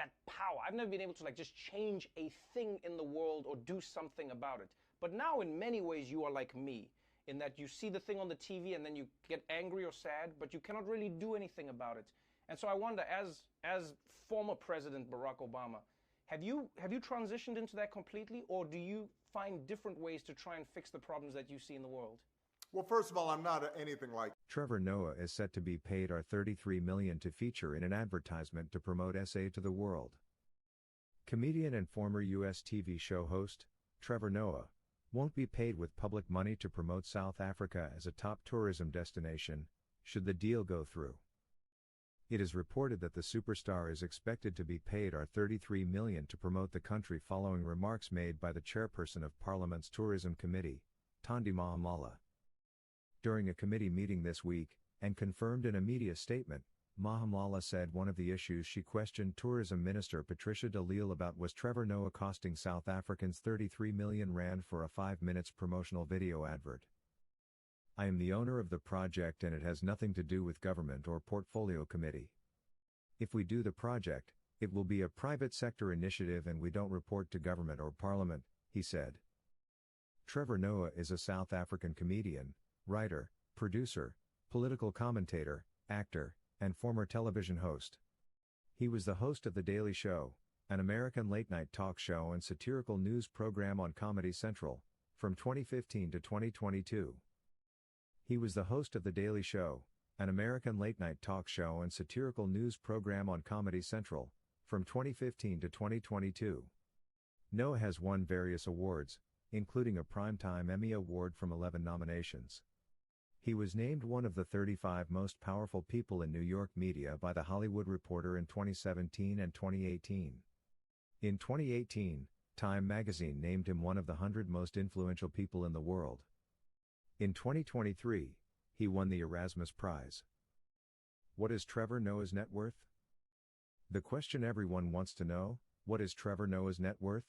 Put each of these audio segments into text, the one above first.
that power. I've never been able to like just change a thing in the world or do something about it. But now in many ways you are like me, in that you see the thing on the TV and then you get angry or sad, but you cannot really do anything about it. And so I wonder, as former President Barack Obama, have you transitioned into that completely, or do you find different ways to try and fix the problems that you see in the world? Well, first of all, I'm not anything like Trevor Noah is set to be paid $33 million to feature in an advertisement to promote SA to the world. Comedian and former U.S. TV show host, Trevor Noah, won't be paid with public money to promote South Africa as a top tourism destination, should the deal go through. It is reported that the superstar is expected to be paid $33 million to promote the country following remarks made by the chairperson of Parliament's Tourism Committee, Thandi Mahamala. During a committee meeting this week, and confirmed in a media statement, Mahamala said one of the issues she questioned Tourism Minister Patricia de Lille about was Trevor Noah costing South Africans 33 million rand for a 5 minutes promotional video advert. I am the owner of the project and it has nothing to do with government or portfolio committee. If we do the project, it will be a private sector initiative and we don't report to government or parliament, he said. Trevor Noah is a South African comedian, writer, producer, political commentator, actor, and former television host. He was the host of The Daily Show, an American late-night talk show and satirical news program on Comedy Central, from 2015 to 2022. He was the host of The Daily Show, an American late-night talk show and satirical news program on Comedy Central, from 2015 to 2022. Noah has won various awards, including a Primetime Emmy Award from 11 nominations. He was named one of the 35 most powerful people in New York media by The Hollywood Reporter in 2017 and 2018. In 2018, Time magazine named him one of the 100 most influential people in the world. In 2023, he won the Erasmus Prize. What is Trevor Noah's net worth? The question everyone wants to know: what is Trevor Noah's net worth?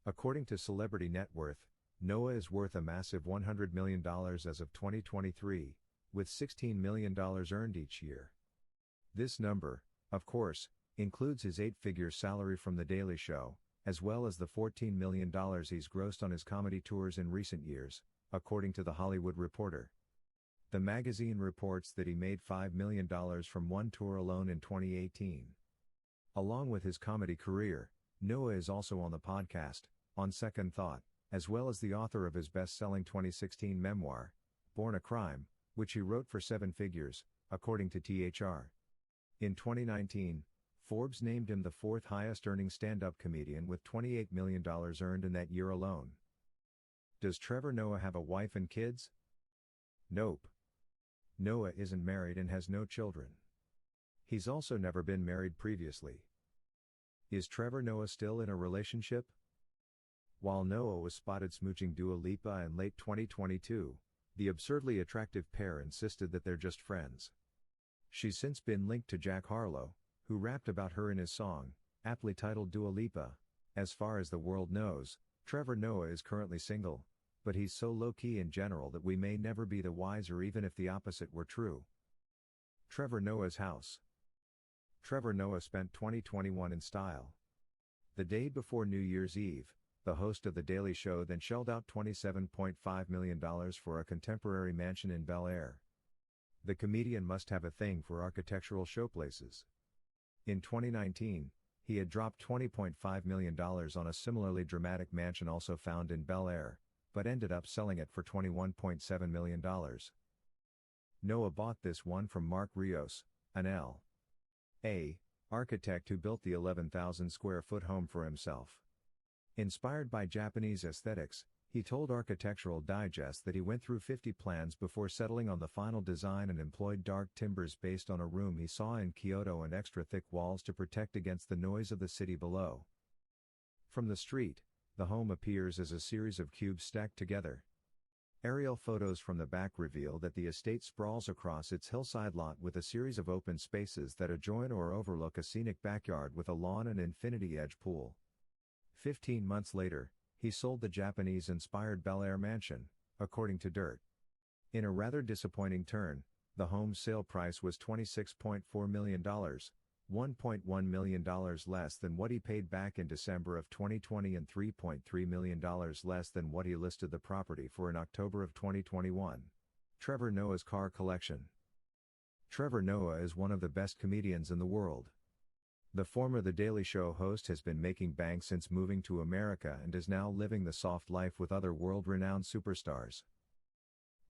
According to Celebrity Net Worth, Noah is worth a massive $100 million as of 2023, with $16 million earned each year. This number, of course, includes his 8-figure salary from The Daily Show, as well as the $14 million he's grossed on his comedy tours in recent years, according to The Hollywood Reporter. The magazine reports that he made $5 million from one tour alone in 2018. Along with his comedy career, Noah is also on the podcast, On Second Thought, as well as the author of his best-selling 2016 memoir, Born a Crime, which he wrote for 7 figures, according to THR. In 2019, Forbes named him the 4th highest-earning stand-up comedian with $28 million earned in that year alone. Does Trevor Noah have a wife and kids? Nope. Noah isn't married and has no children. He's also never been married previously. Is Trevor Noah still in a relationship? While Noah was spotted smooching Dua Lipa in late 2022, the absurdly attractive pair insisted that they're just friends. She's since been linked to Jack Harlow, who rapped about her in his song, aptly titled Dua Lipa. As far as the world knows, Trevor Noah is currently single, but he's so low-key in general that we may never be the wiser even if the opposite were true. Trevor Noah's house. Trevor Noah spent 2021 in style. The day before New Year's Eve, the host of The Daily Show then shelled out $27.5 million for a contemporary mansion in Bel Air. The comedian must have a thing for architectural showplaces. In 2019, he had dropped $20.5 million on a similarly dramatic mansion also found in Bel Air, but ended up selling it for $21.7 million. Noah bought this one from Mark Rios, an L.A. architect who built the 11,000 square foot home for himself. Inspired by Japanese aesthetics, he told Architectural Digest that he went through 50 plans before settling on the final design and employed dark timbers based on a room he saw in Kyoto and extra thick walls to protect against the noise of the city below. From the street, the home appears as a series of cubes stacked together. Aerial photos from the back reveal that the estate sprawls across its hillside lot with a series of open spaces that adjoin or overlook a scenic backyard with a lawn and infinity-edge pool. 15 months later, he sold the Japanese-inspired Bel Air mansion, according to Dirt. In a rather disappointing turn, the home's sale price was $26.4 million, $1.1 million less than what he paid back in December of 2020 and $3.3 million less than what he listed the property for in October of 2021. Trevor Noah's car collection. Trevor Noah is one of the best comedians in the world. The former The Daily Show host has been making bank since moving to America and is now living the soft life with other world-renowned superstars.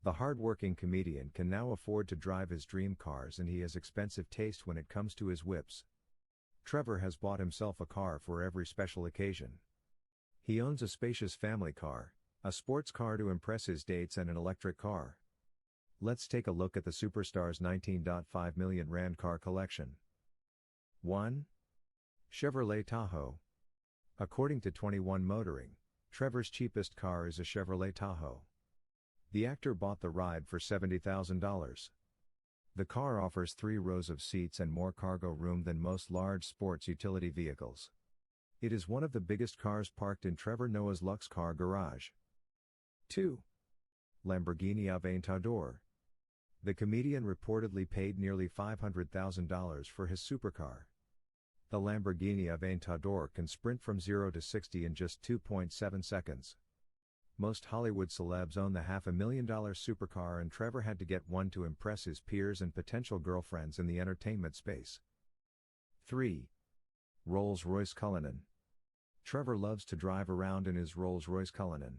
The hard-working comedian can now afford to drive his dream cars, and he has expensive taste when it comes to his whips. Trevor has bought himself a car for every special occasion. He owns a spacious family car, a sports car to impress his dates, and an electric car. Let's take a look at the superstar's 19.5 million Rand car collection. 1. Chevrolet Tahoe. According to 21 Motoring, Trevor's cheapest car is a Chevrolet Tahoe. The actor bought the ride for $70,000. The car offers 3 rows of seats and more cargo room than most large sports utility vehicles. It is one of the biggest cars parked in Trevor Noah's Lux car garage. 2. Lamborghini Aventador. The comedian reportedly paid nearly $500,000 for his supercar. The Lamborghini Aventador can sprint from 0 to 60 in just 2.7 seconds. Most Hollywood celebs own the $500,000 supercar, and Trevor had to get one to impress his peers and potential girlfriends in the entertainment space. 3. Rolls-Royce Cullinan. Trevor loves to drive around in his Rolls-Royce Cullinan.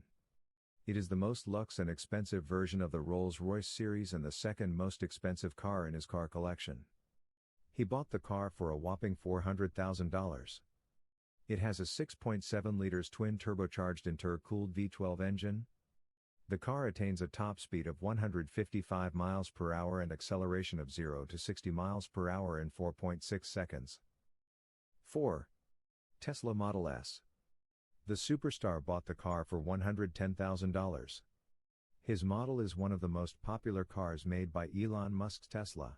It is the most luxe and expensive version of the Rolls-Royce series and the second most expensive car in his car collection. He bought the car for a whopping $400,000. It has a 6.7 liters twin-turbocharged intercooled V12 engine. The car attains a top speed of 155 miles per hour and acceleration of 0 to 60 miles per hour in 4.6 seconds. 4. Tesla Model S. The superstar bought the car for $110,000. His model is one of the most popular cars made by Elon Musk's Tesla.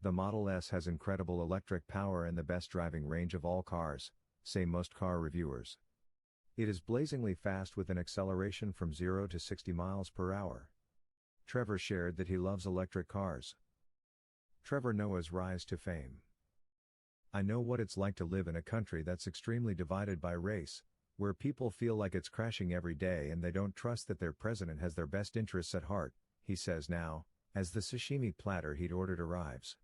The Model S has incredible electric power and the best driving range of all cars, say most car reviewers. It is blazingly fast with an acceleration from 0 to 60 miles per hour. Trevor shared that he loves electric cars. Trevor Noah's rise to fame. I know what it's like to live in a country that's extremely divided by race, where people feel like it's crashing every day and they don't trust that their president has their best interests at heart, he says now, as the sashimi platter he'd ordered arrives.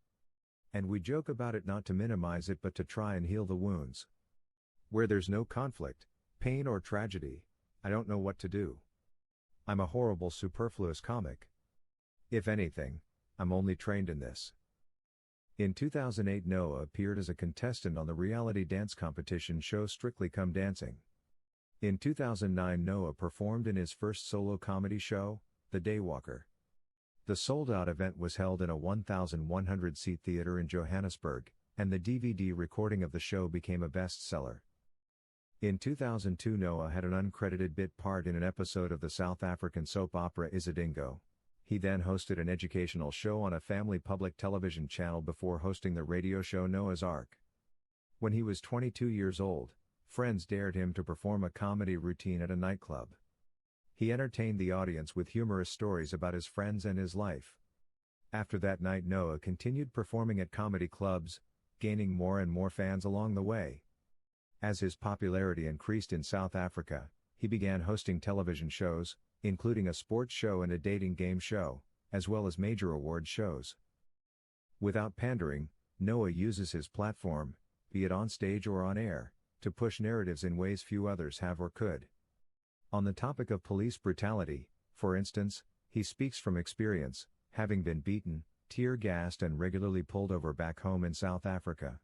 And we joke about it not to minimize it but to try and heal the wounds. Where there's no conflict, pain or tragedy, I don't know what to do. I'm a horrible superfluous comic. If anything, I'm only trained in this. In 2008, Noah appeared as a contestant on the reality dance competition show Strictly Come Dancing. In 2009, Noah performed in his first solo comedy show, The Daywalker. The sold-out event was held in a 1,100-seat theater in Johannesburg, and the DVD recording of the show became a bestseller. In 2002, Noah had an uncredited bit part in an episode of the South African soap opera Isidingo. He then hosted an educational show on a family public television channel before hosting the radio show Noah's Ark. When he was 22 years old, friends dared him to perform a comedy routine at a nightclub. He entertained the audience with humorous stories about his friends and his life. After that night, Noah continued performing at comedy clubs, gaining more and more fans along the way. As his popularity increased in South Africa, he began hosting television shows, including a sports show and a dating game show, as well as major award shows. Without pandering, Noah uses his platform, be it on stage or on air, to push narratives in ways few others have or could. On the topic of police brutality, for instance, he speaks from experience, having been beaten, tear-gassed and regularly pulled over back home in South Africa.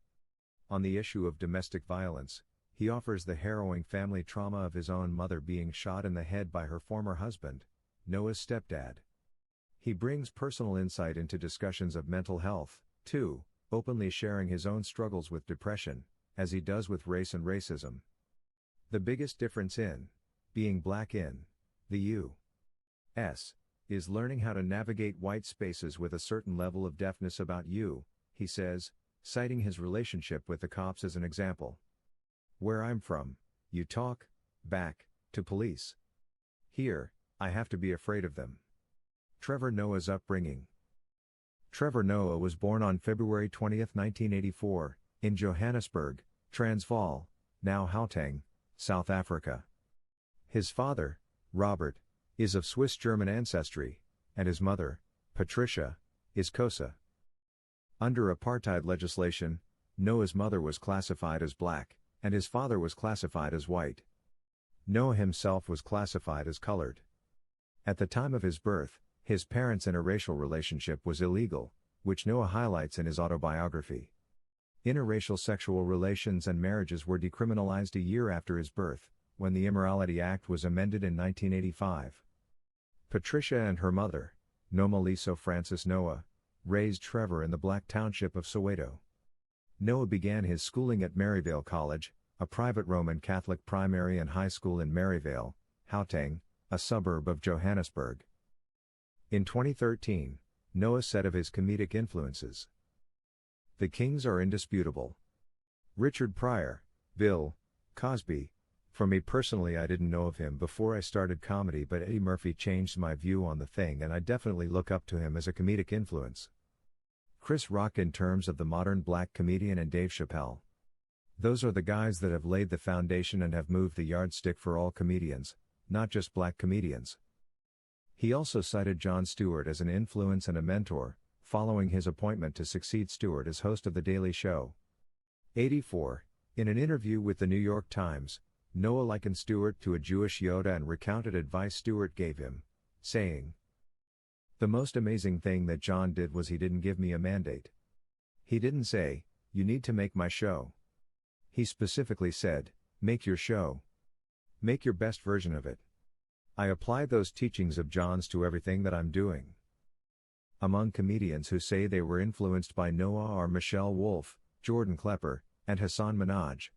On the issue of domestic violence, he offers the harrowing family trauma of his own mother being shot in the head by her former husband, Noah's stepdad. He brings personal insight into discussions of mental health, too, openly sharing his own struggles with depression, as he does with race and racism. The biggest difference in being black in the U.S. is learning how to navigate white spaces with a certain level of deafness about you, he says, citing his relationship with the cops as an example. Where I'm from, you talk back to police. Here, I have to be afraid of them. Trevor Noah's upbringing. Trevor Noah was born on February 20, 1984, in Johannesburg, Transvaal, now Gauteng, South Africa. His father, Robert, is of Swiss-German ancestry, and his mother, Patricia, is Xhosa. Under apartheid legislation, Noah's mother was classified as black, and his father was classified as white. Noah himself was classified as colored. At the time of his birth, his parents' interracial relationship was illegal, which Noah highlights in his autobiography. Interracial sexual relations and marriages were decriminalized a year after his birth, when the Immorality Act was amended in 1985. Patricia and her mother, Nomaliso Francis Noah, raised Trevor in the black township of Soweto. Noah began his schooling at Maryvale College, a private Roman Catholic primary and high school in Maryvale, Gauteng, a suburb of Johannesburg. In 2013, Noah said of his comedic influences, "The Kings are indisputable. Richard Pryor, Bill Cosby. For me personally, I didn't know of him before I started comedy, but Eddie Murphy changed my view on the thing, and I definitely look up to him as a comedic influence. Chris Rock in terms of the modern black comedian, and Dave Chappelle. Those are the guys that have laid the foundation and have moved the yardstick for all comedians, not just black comedians." He also cited Jon Stewart as an influence and a mentor, following his appointment to succeed Stewart as host of The Daily Show. 84. In an interview with the New York Times, Noah likened Stewart to a Jewish Yoda and recounted advice Stewart gave him, saying, "The most amazing thing that John did was he didn't give me a mandate. He didn't say, 'You need to make my show.' He specifically said, 'Make your show. Make your best version of it.' I apply those teachings of John's to everything that I'm doing." Among comedians who say they were influenced by Noah are Michelle Wolf, Jordan Klepper, and Hassan Minhaj.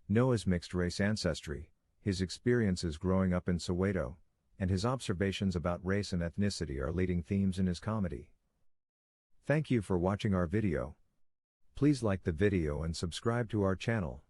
Noah's mixed-race ancestry, his experiences growing up in Soweto, and his observations about race and ethnicity are leading themes in his comedy. Thank you for watching our video. Please like the video and subscribe to our channel.